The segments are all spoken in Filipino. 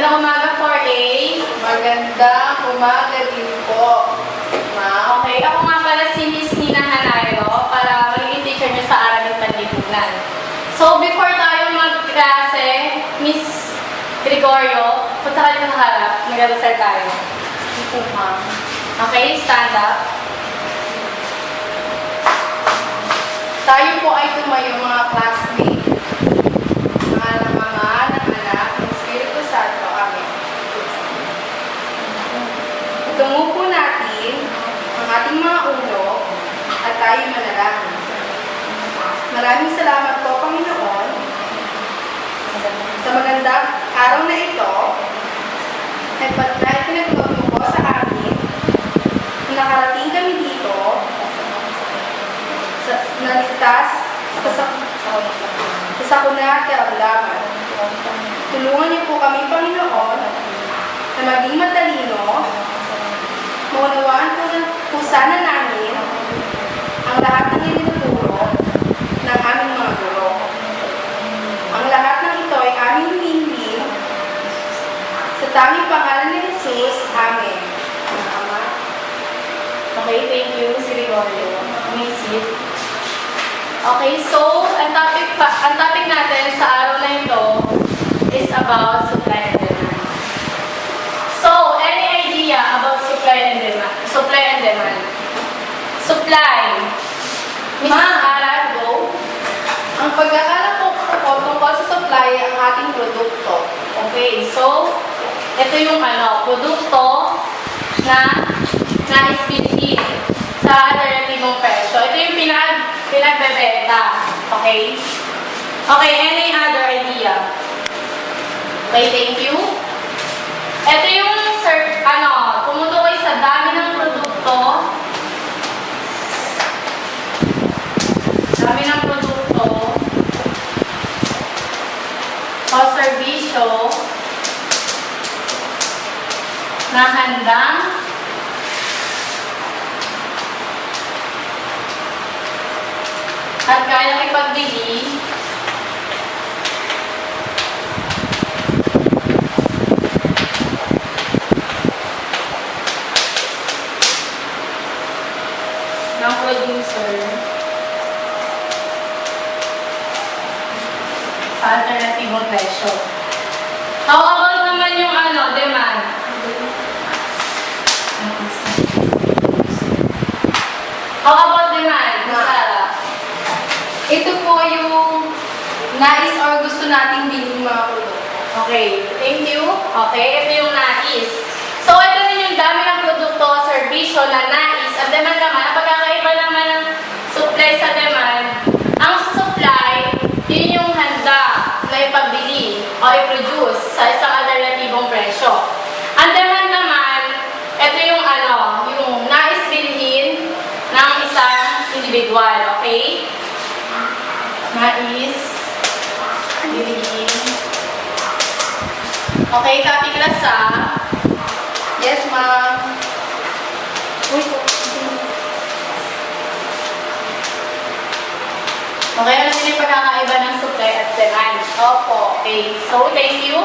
Magandang umaga 4A. Magandang umaga din po, ma'am. Okay, ako nga pala si Miss Nina Hanayo para magiging teacher niyo sa Aralin Panlipunan. So, before tayo mag-klase, Miss Gregorio, punta ka dito sa harap, mag-result tayo. Ito, ma'am. Okay, stand up. Tayo po ay tumayo mga classmates. Mga anak ng Espiritu Santo. Amen. Tungo po natin ang ating mga ulo at tayo manalangin. Maraming salamat po, Panginoon, sa magandang araw na ito at dahil pinagtuon mo po sa amin kung nakarating kami dito naligtas sa sakuna at karamdaman. Tulungan niyo po kami, Panginoon, na maging matalino, maunawaan po sana namin ang lahat ng itinuturo ng aming mga guro. Ang lahat ng ito ay aming hinihiling sa tanging pangalan ni Jesus. Amen. Ama. Okay, thank you, Miss Gregorio. May seat. Okay, so, ang topic natin sa araw na ito is about supply and demand. So, any idea about supply and demand? Supply and demand. Supply. Miss Ara, go. Ang pagkakala po tungkol sa supply ang ating produkto. Okay, so, ito yung produkto na nais bilhin sa alternatibong presyo. Ito yung pinagbebenta. Okay? Okay, any other idea? Okay, thank you. Ito yung, tumutukoy sa dami ng produkto. Dami ng produkto o serbisyo na handang at kayang ipagbili ng producer sa alternatibong presyo. How about naman yung demand? How about demand, Sarah? Ito po yung nais or gusto nating bilhin mga produkto. Okay, thank you. Okay, ito yung nais. So, ito rin yung dami ng produkto, serbisyo na nais. Ang demand naman, ang pagkakaiba naman ng supply sa demand, ang supply, yun yung handa na ipagbili o i-produce sa isang alternatibong presyo. Ang demand naman, ito yung yung nais bilhin ng isang individual, okay? Nais bilhin. Okay, copy class Yes, ma'am. Okay, ano sila yung pagkakaiba ng supply at demand? Opo. Okay, so thank you.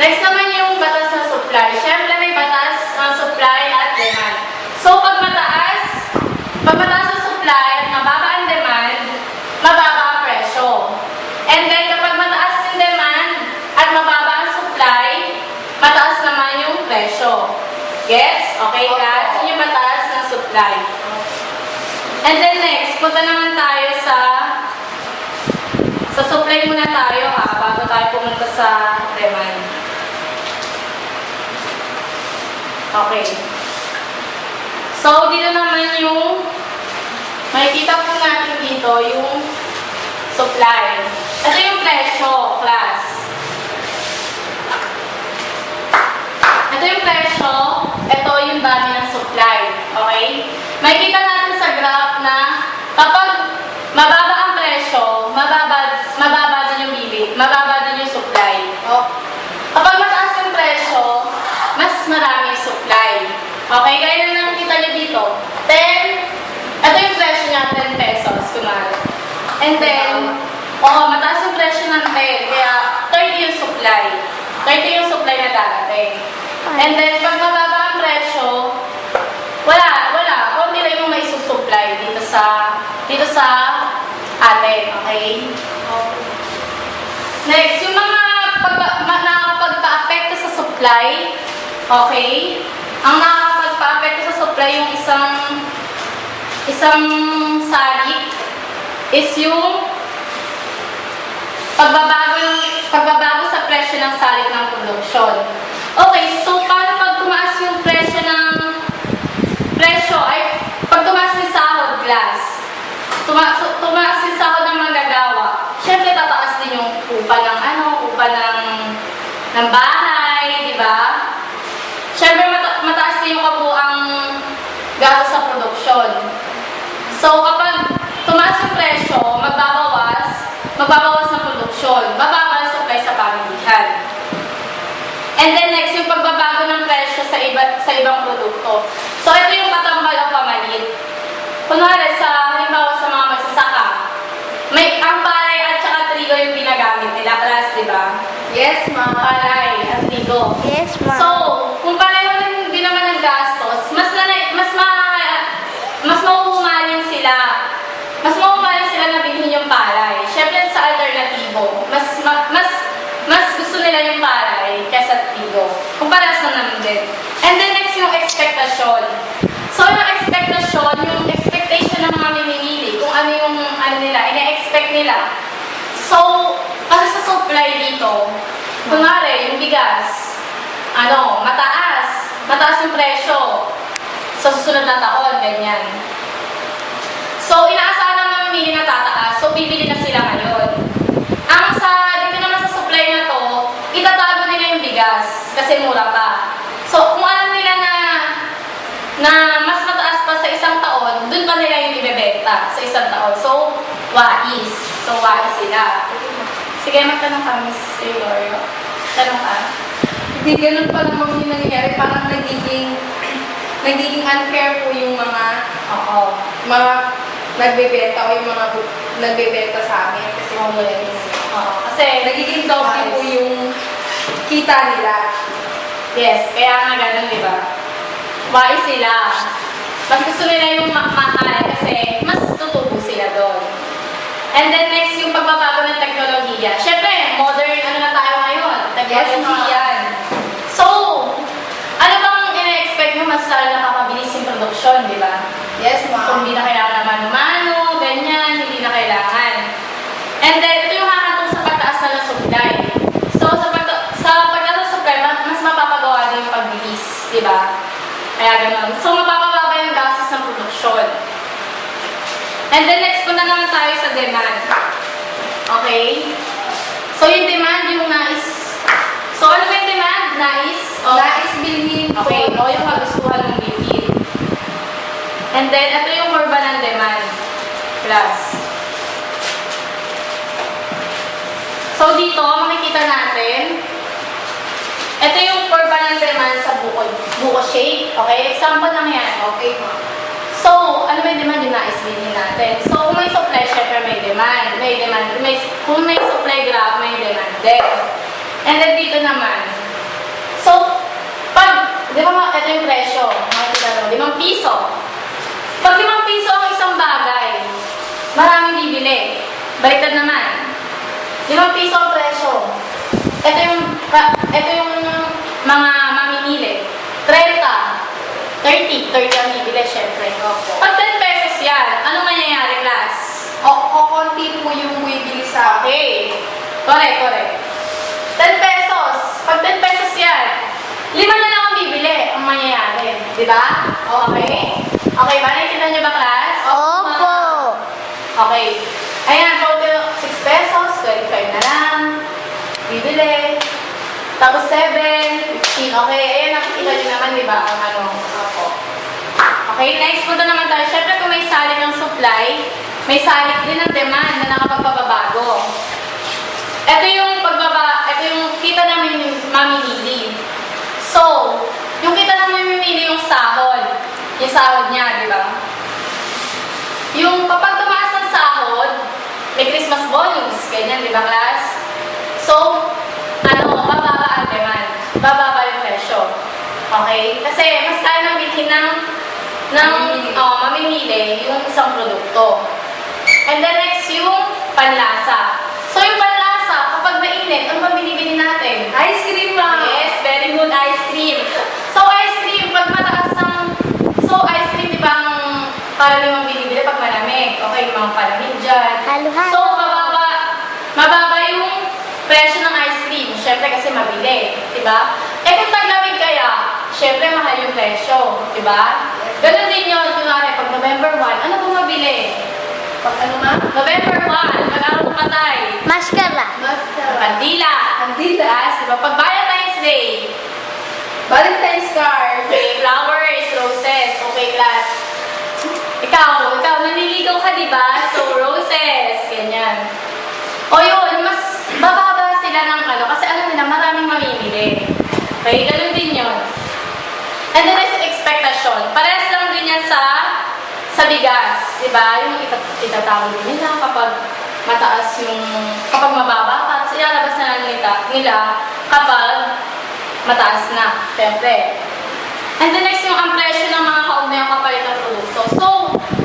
Next naman yung batas ng supply. Siyempre may batas ng supply at demand. So pag mataas ang supply at mababa ang demand, mababa ang presyo. And then kapag mataas yung demand at mababa ang supply, mataas naman yung presyo. Gets? Okay, guys? Yun yung batas ng supply. And then next, punta naman tayo sa supply muna tayo bago tayo pumunta sa demand. Okay. So, dito naman yung makikita po natin dito yung supply. Ito yung presyo, class. Ito yung presyo, ito yung dami ng supply. Okay? Makikita natin sa graph na kapag mababa ang presyo, mababa din yung bibig, mababa din yung supply. Kapag mataas yung presyo, mas marami yung supply. Okay? Kaya na nakikita nyo dito. 10, ito yung presyo niya, 10 pesos, kumari. And then, mataas yung presyo ng 10, kaya 30 yung supply. 30 yung supply na And then, pag mababa ang presyo, wala. Konti lang yung may susupply dito sa atin, okay? Next, yung mga nakakapagpa-apekto sa supply, okay? Ang nakakapagpa-apekto sa supply yung isang salik is yung pagbabago sa presyo ng salik ng produksyon. Okay, so paano pag tumaas yung presyo ay pag tumaas yung sahod, class? Tumaas yung sahod ng manggagawa. Siyempre, tataas din yung upa ng bahay, di ba? Siyempre, mataas din yung kabuang gastos sa produksyon. So, kapag tumaas yung presyo, magbabawas ng produksyon, bababa ang supply sa pamilihan. And then next, yung pagbabago ng presyo sa ibang produkto. So, ito yung patambal o pamalit. Kunwari, halimbawa sa mga magsasaka, ang palay at saka trigo yung ginagamit nila, class, di ba? Yes, ma'am. Palay at trigo. Yes, ma'am. So, kung pareho din naman ang gastos, mas mahuhumaling sila. Mas mahuhumaling sila na bilhin yung palay. Siyempre, sa alternatibo, mas gusto nila yung palay kaysa trigo. Kung parehas na naman din. And then next, yung expectation. So, yung expectation ng mga mamimili, kung ano yung ina-expect nila. So, kasi sa supply dito, kunwari, yung bigas, mataas yung presyo sa susunod na taon, ganyan. So, inaasahan ng mamimili na tataas, so bibili na sila ngayon. Dito naman sa supply na to, itatago nila yung bigas kasi mura pa. So, kung alam nila na mas mataas pa sa isang taon, dun pa nila yung ibebenta sa isang taon. So, wais. Sila. Sige, magtanong ka, Miss Gregorio. Tanong ka. Hindi ganun pa naman yung nangyayari. Parang nagiging unfair po yung mga nagbebenta o yung mga nagbebenta sa amin. Kasi Kasi, nagiging doble po yung kita nila. yes, kaya nga ganun, di ba? Wais sila. Mas gusto nila yung mahal kasi mas tutubo sila doon. And then next, yung pagbabago ng teknolohiya. Siyempre, modern na tayo ngayon. Teknolohiya. So, ano bang ina-expect nyo? Mas lalo nakakabilis yung produksyon, di ba? Yes, So, ma'am. hindi na kailangan na mano-mano, ganyan, hindi na kailangan. And then, ito yung hakatong sa pagtaas na ng supply. So, sa pagtaas ng supply, mas mapapagawa din yung pagbilis, di ba? Kaya gano'n. So, mapapababa yung gastos ng produksyon. And then, next, punta naman tayo sa demand. Okay? So, yung demand, yung nais. So, ano ba yung demand? Nais? Nais bilhin po. Okay, yung kagustuhan ng bilhin. And then, ito yung kurba ng demand. Plus. So, dito, makikita natin, ito yung kurba ng demand sa buko shape. Okay? Example lang yan. Okay, ma'am. So, ano ba yung demand? Yung nais bilhin natin. So, kung may supply, syempre may demand. Kung may supply graph, may demand din. And then, dito naman. So, di ba ito yung presyo? Makikita mo, 5 piso. Pag 5 piso ang isang bagay, maraming bibili. Baliktad naman. 5 piso ang presyo. Ito yung mga mamimili. 30 ang bibili, syempre. Pag 10 pesos yan, anong mangyayari, class? Konti po yung bibili sa akin. Okay. Correct. 10 pesos. Pag 10 pesos yan, 5 na lang ang bibili ang mangyayari. Di ba? Okay. Okay ba? Nakikita niyo ba, class? Opo. Okay. Ayan, total 6 pesos, 25 na lang. Bibili. Tapos 7, 15. Okay, ayan, nakikita niyo naman, di ba? Ang Okay, next, punta naman tayo. Siyempre, kung may salik ng supply, may salik din ng demand na nakapagpapabago. Ito yung kita namin mamimili. So, yung kita namin mamimili yung sahod. Yung sahod niya, di ba? Yung kapag tumaas ng sahod, may Christmas bonus, ganyan, di ba, class? So, bababa ang demand. Bababa yung presyo. mamimili yung isang produkto. And then next, yung panlasa. So yung panlasa, kapag mainit, ano ba binibili natin? Ice cream, ma'am. Yes, very good ice cream. So ice cream, pag mataas ng... So ice cream, di ba ang karaniwang binibili pag malamig? Okay, yung mga palamig dyan. So mababa yung presyo ng ice cream. Siyempre kasi mabili, di ba? Eh kung taglamig kaya, siyempre mahal yung presyo, di ba? Ganun din yun, kunwari, pag November 1, ano ba mabili? Pag ano, ma'am? November 1, mag-araw ng patay. Mascara. Kandila. Kandila. Yes, di ba? Pag Valentine's Day, Valentine's card. okay, flowers, roses, okay, class. Ikaw, naniligaw ka, di ba? So, roses, ganyan. O yun, mas bababa sila ng ano, kasi alam nila, maraming mamimili. Okay, ganun din yun. And then is expectation. Parehas lang din yan sa bigas, di ba? Yung itatawag din nila kapag mataas yung, kapag mababa pa, kasi ilalabas na nila kapag mataas na, syempre. And then next, yung ang presyo ng mga kaugnayang kapalit ng produkto. So,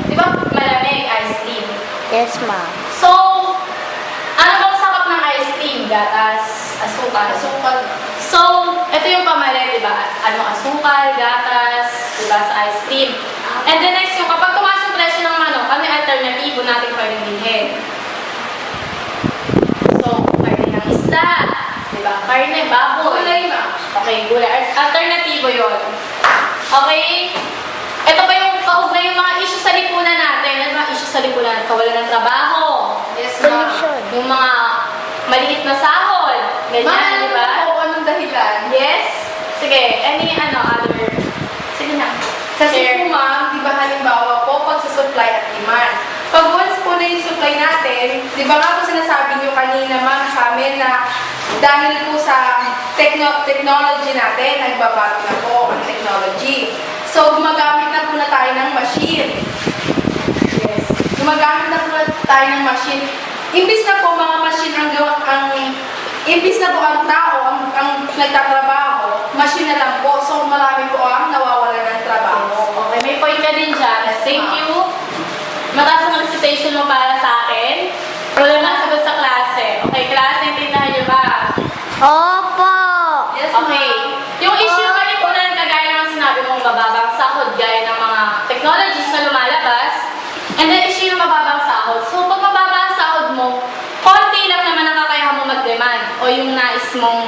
di ba, malamig, ice cream. Yes, ma'am. So, ano bang sakap ng ice cream? Gatas, asukal. So, ito yung pamalit, di ba? Ano, asukal, gatas, di ba, sa ice cream. And then next, yung kapag tumaas yung presyo ng manok, ano yung alternatibo natin pwedeng bilhin? So, karne ng isda, di ba? Karne, baboy. Gulay, ma'am. Okay, gulay. Alternatibo yon. Okay? Ito pa yung kaugnay yung mga issue sa lipunan natin. Ano mga issue sa lipunan? Kawalan ng trabaho. Yes, ma'am. Pollution. Yung mga maliit na sahod. Ganyan, di ba? Ma'am, kung anong dahilan? Yes? Sige, any other? Sige na. Kasi Share. po, ma'am, di ba halimbawa po, pag sa supply at demand. Pag once po na yung supply natin, di ba nga po sinasabi niyo kanina, ma'am, sa amin na dahil po sa technology natin, nagbabago na po ang technology. So, gumagamit na po na tayo ng machine. Yes. Gumagamit na po na tayo ng machine. Imbis na po mga machine imbis na po ang tao, ang nagtatrabaho, machine na lang po. So, marami po ang nawawalan ng trabaho. Okay, may point ka din dyan. Thank you. Mataas ang recitation mo para sa akin. Problema na sagot sa klase. Okay, klase, naintindihan niyo ba? Opo. Yes, Okay. Yung issue ng kalipunan, kagaya ng sinabi mong mababang sahod, gaya ng mga technologies na lumalabas, and then issue yung mababang sahod. So, pag mababa ang sahod mo, konti lang naman ang kakayahan mo mag-demand o yung nais mong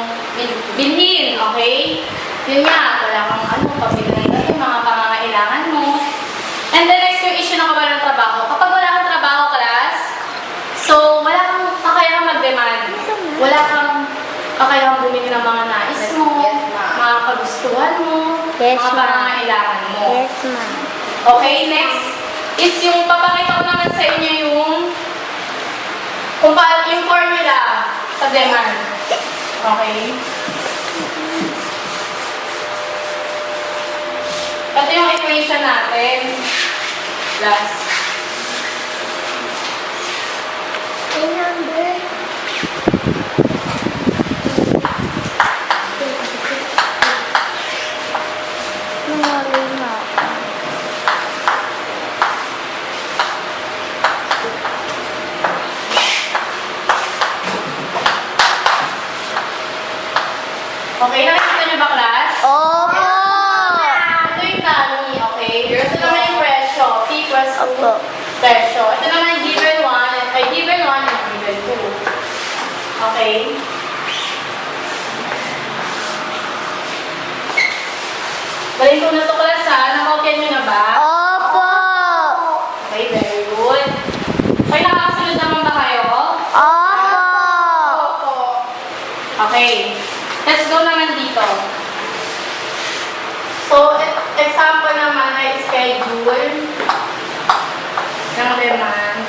bilhin, okay? Yun nga, wala kang pabili na yung mga pangangailangan mo. And then next, yung issue ng kawalan ng trabaho. Kapag wala kang trabaho, class, so wala kang kakayahan mag-demand. Wala kang kakayahan bumili ng mga nais mo, Yes, ma'am. mga kagustuhan mo, Yes, mga ma'am. pangangailangan mo. Yes, ma'am. Okay, next is yung papakita ko naman sa inyo yung formula sa demand. Okay? Ito yung equation natin. Plus. Okay, nakikita niyo ba, class? Opo. Ito yung tally, okay? Ito naman yung presyo. P equals to Opo. presyo. Ito naman yung given 1 and given 2. Okay? Balik ko na ito, class, ha? Nakopyan niyo na ba? Opo. Okay, very good. Okay, nakakasunod naman ba kayo? Opo. Opo. Okay. Let's go naman dito. So, example naman ay schedule ng demand.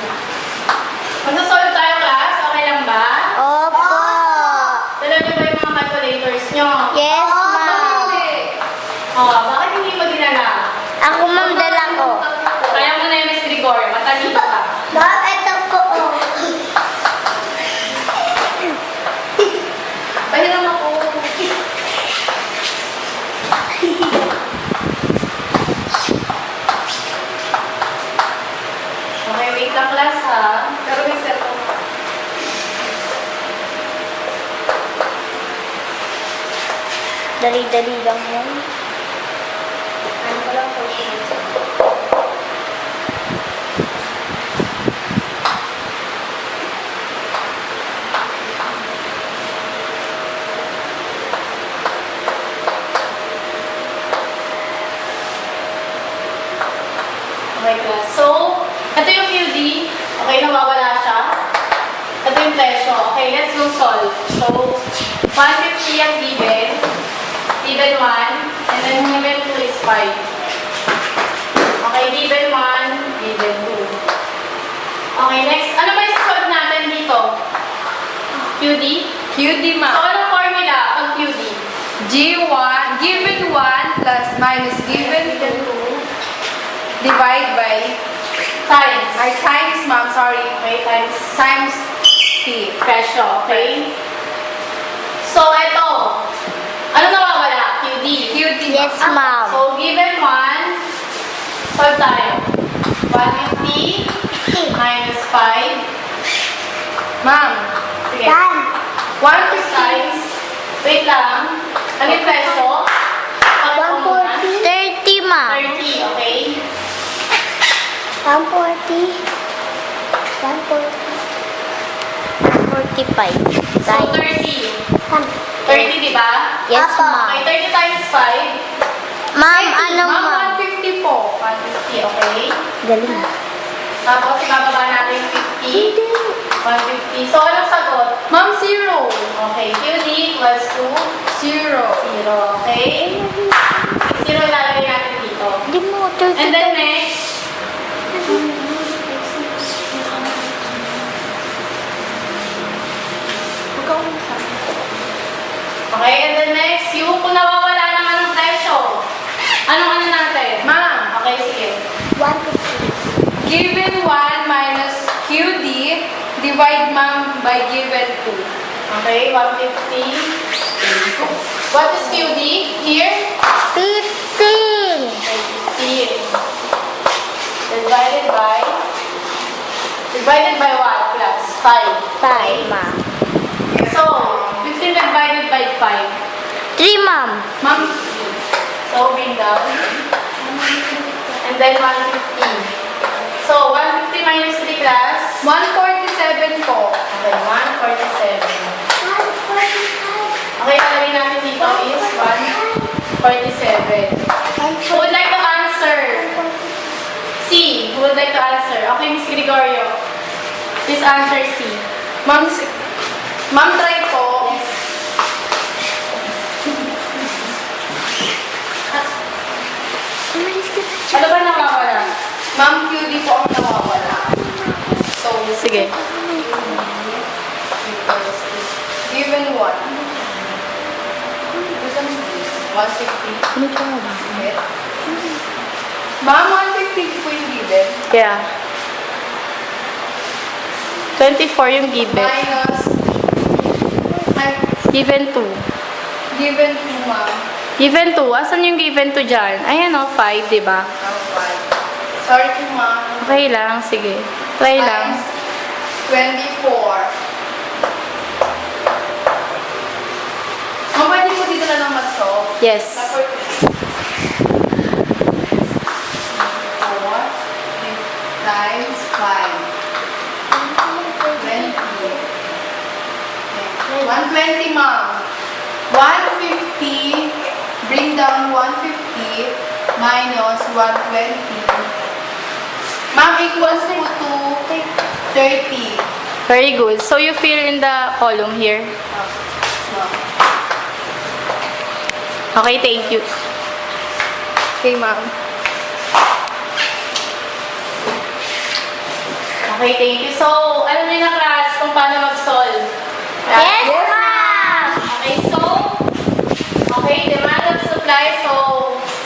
Magsasolve tayo, class? Okay lang ba? Opo. Dala niyo ba yung mga calculators niyo? Yes, ma'am. Bakit hindi mo dinala? Ako, ma'am, dala ko. Kaya mo na yung Miss Gregorio, matalino ka. Ma'am, ito po. Pahiram ako. Dali-dali lang yan. Ano pa lang po siya? Okay, class. So, ito yung QD. Okay, nawawala siya. Ito yung presyo. Okay, let's go solve. So, 150 ang given. Given 1. And then given 2 is 5. Okay, given 1, given 2. Okay, next. Ano ba yung solve natin dito? QD? QD, So, ma'am. anong formula pag QD? G1, given 1 plus minus given 2 divide by, Times. times, ma'am, sorry, Okay, times times P. presyo. Okay? So, ito. Ano nawawala? QD. QD, Yes, ma'am. So, given 1, solve tayo. 150 minus 5. Ma'am, Sige. Done. 150 Times. Wait lang. Ano yung presyo? Ano po muna? 30, ma'am. 30, okay? 140. 145. So, 30. 30, di ba? Yes, Okay, ma'am. 30 times 5. Ma'am, ano, Ma'am, ma'am? 150 po. 150, okay? Galing. Tapos, ibababa natin yung 50. 150. So, anong sagot? Ma'am, 0. Okay, QD equals to 0. 0, okay? 0 ilalagay natin dito. Hindi mo, 30. And then next, okay, and then next, yung kung nawawala naman ng presyo. Anong ano natin? Ma'am, Okay, sige. 150. given 1 minus QD divide, ma'am, by given 2. Okay, 150. What is QD here? 15. 15. Divided by what, class? 5. 5, ma'am. So, 15 divided by 5. 3, ma'am. Ma'am, So, bring down. And then 150. So, 150 minus 3, class? 147 po. Okay, 147. Okay, lalagay natin dito is 147. Who would like to answer? C. Who would like to answer? Okay, Miss Gregorio. Please answer C. Ma'am, ma'am, try po. Yes. Ano ba nawawala? Ma'am, QD po ang nawawala. So, Sige. given 1. 150. Ma'am, 150 po yung given. Yeah. 24 yung given. Minus, ay, Given 2. given 2, ma'am. Given 2. Asan yung given 2 dyan? Ayan o, 5, di ba? Ang 5. Sorry po, ma'am. Okay lang, sige. Try lang. Times 24. Ma'am, pwede po dito na lang mag-solve. Yes. Number 4 times 5. 120, ma'am. 150, bring down 150 minus 120. Ma'am, equals to 30. Very good. So you fill in the column here. Okay, thank you. Okay, ma'am. Okay, thank you. So, alam niyo na class kung paano mag-solve. Yes, ma'am. Okay, so, demand and supply. So,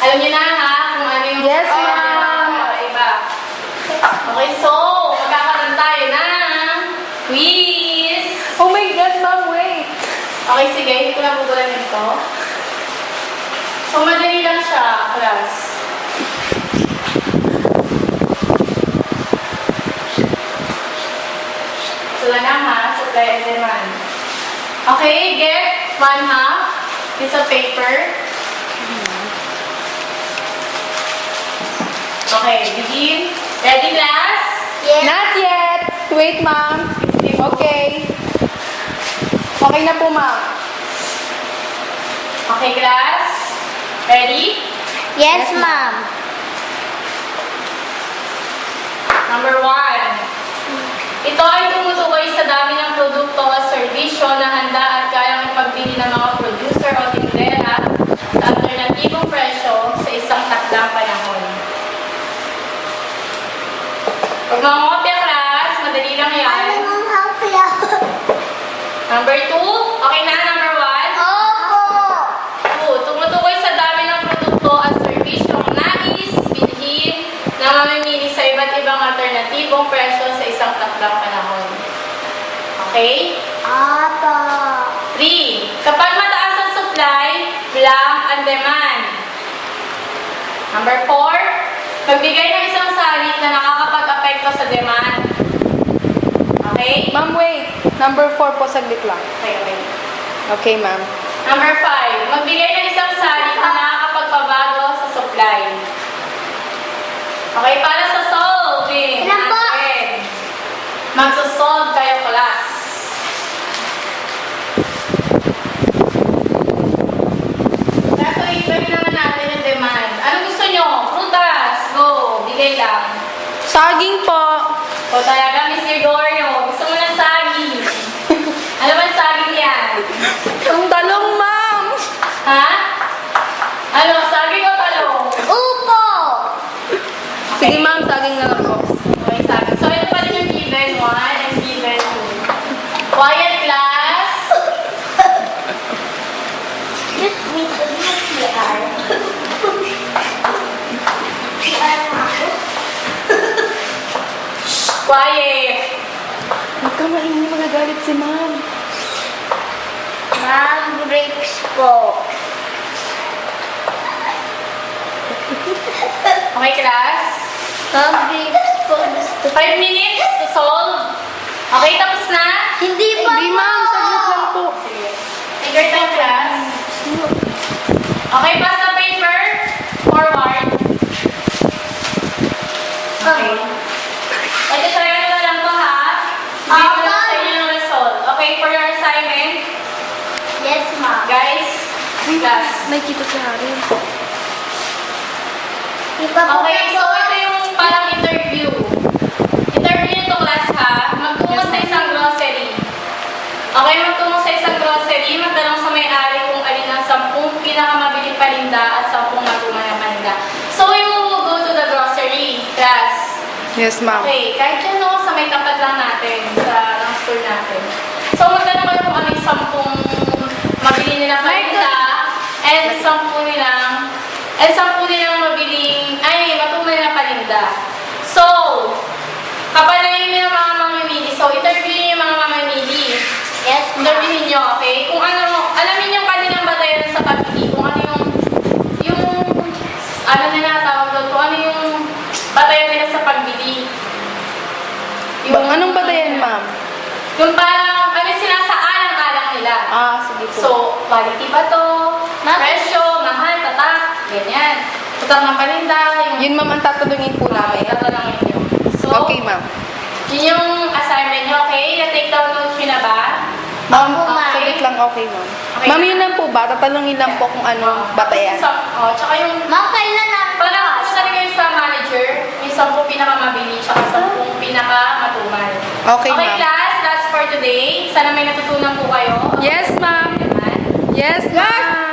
alam niyo na ha kung ano yung Yes, supply, ma'am. demand, kakaiba. Okay, so, magkakaroon tayo ng quiz. Oh my God, ma'am, wait. Okay, sige, hindi ko na bubulan ito. So, madali lang siya, class. So, lang ha, supply and demand. Okay, get 1/2 piece of paper. Okay, begin. Ready, class? Yes. Not yet. Wait, ma'am. Okay. Okay na po, ma'am. Okay, class? Ready? Yes, ma'am. Number 1. Ito ay tumutukoy sa dami ng produkto o serbisyo na handa at kayang ipagbili ng mga producer o tindera sa alternatibong presyo sa isang takdang panahon. Pag mga kopya, class, madali lang yan. Number 2. Okay na, number 1. Opo. 2. Tumutukoy sa dami ng produkto at serbisyong nais, bilhin, na mamimili sa iba't ibang alternatibong presyo sa isang takdang panahon. Okay? Opo. 3. Kapag mataas ang supply, blank ang demand. Number 4. Magbigay ng isang salik na nakakapag-apekto sa demand. Okay? Ma'am, wait. Number 4 po, saglit lang. Okay, okay. Okay, ma'am. Number 5. Magbigay ng isang salik na nakakapagpabago sa supply. Okay, para sa solving Ilan po? natin. Magsasolve kayo, class. Kaso ibigay naman natin yung demand. Ano gusto nyo? Prutas. Go. Bigay lang. Saging po. O talaga, Miss Gregorio. Gusto mo ng saging. Ano ba saging yan? Ang talong, ma'am. Ha? Ano? Saging o talong? Upo. Sige, ma'am. Saging na lang po. Okay, saging. So, ito pa rin yung given 1 and given 2. Quiet, class. Excuse me, could you CR? CR na ako? Quiet. Huwag ka maingay, magagalit si ma'am. Ma'am, grapes po. Okay, class. Ma'am, grapes po. Gusto 5 minutes to solve. Okay, tapos na? Hindi pa. Hindi, ma'am. Saglit lang po. Sige. Take your time, class. Okay, pass the paper. Forward. Okay. Ito, try nyo na lang to, ha? Bigyan ko lang sa inyo yung result. Okay, for your assignment, Yes, ma'am. guys, class. Nakikita si Harry. Okay, so ito yung parang interview. Interview nyo to, class, ha? Magtungo sa isang grocery. Okay, magtungo sa isang grocery, magtanong sa may-ari kung alin ang 10 pinakamabiling paninda at 10 matumal na paninda. So, you go to the grocery, class. Yes, ma'am. Okay, kahit yun no, sa may tapat lang natin, sa ng store natin. So, magtanong kayo kung ano yung 10 mabili nilang paninda and 10 nilang mabiling, matumal na paninda. So, kapalayin nyo yung mga mamimili. So, interview nyo yung mga mamimili. Yes, ma'am. Interviewin nyo, okay? Kung ano, alamin yung kanilang batayan sa pagpili. Kung ano ano nila tawag doon, kung ano yung batayan nila sa pagbili. Anong batayan, ma'am? Yung parang, ano yung sinasaalang-alang nila. Sige po. So, quality ba to? Presyo, mahal, tatak, ganyan. Tatak ng paninda, yung... Yun, ma'am, ang tatanungin po namin. tatanungin nyo. So, Okay, ma'am. yun yung assignment nyo, okay? Na-take down notes nyo na ba? Ma'am, Opo, ma'am. saglit lang, okay, ma'am. Okay. Ma'am, yun lang po ba? Tatanungin lang po kung anong batayan. Tsaka yung... Ma'am, kailan natin Parang ako na rin sa manager, yung 10 pinakamabili, tsaka 10 pinakamatumal. Okay, ma'am. class, that's for today. Sana may natutunan po kayo. Yes, ma'am. Naman. Yes, ma'am.